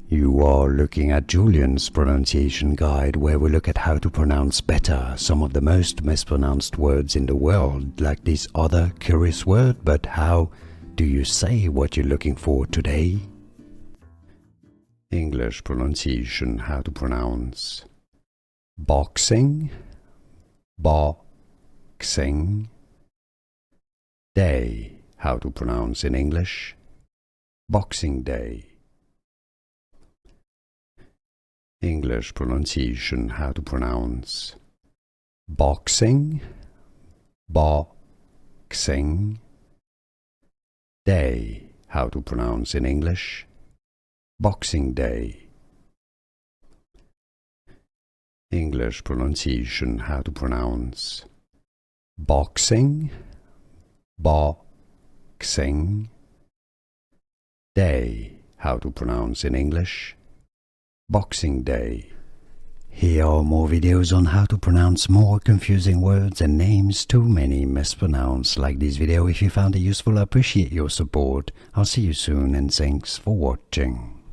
You are looking at Julian's pronunciation guide, where we look at how to pronounce better some of the most mispronounced words in the world, like this other curious word. But how do you say what you're looking for today? English pronunciation, how to pronounce boxing, boxing, day, how to pronounce in English Boxing Day. English pronunciation, how to pronounce boxing, boxing, day, how to pronounce in English Boxing Day. English pronunciation, how to pronounce boxing, boxing, day, how to pronounce in English Boxing Day. Here are more videos on how to pronounce more confusing words and names too many mispronounced. Like this video if you found it useful. I appreciate your support. I'll see you soon and thanks for watching.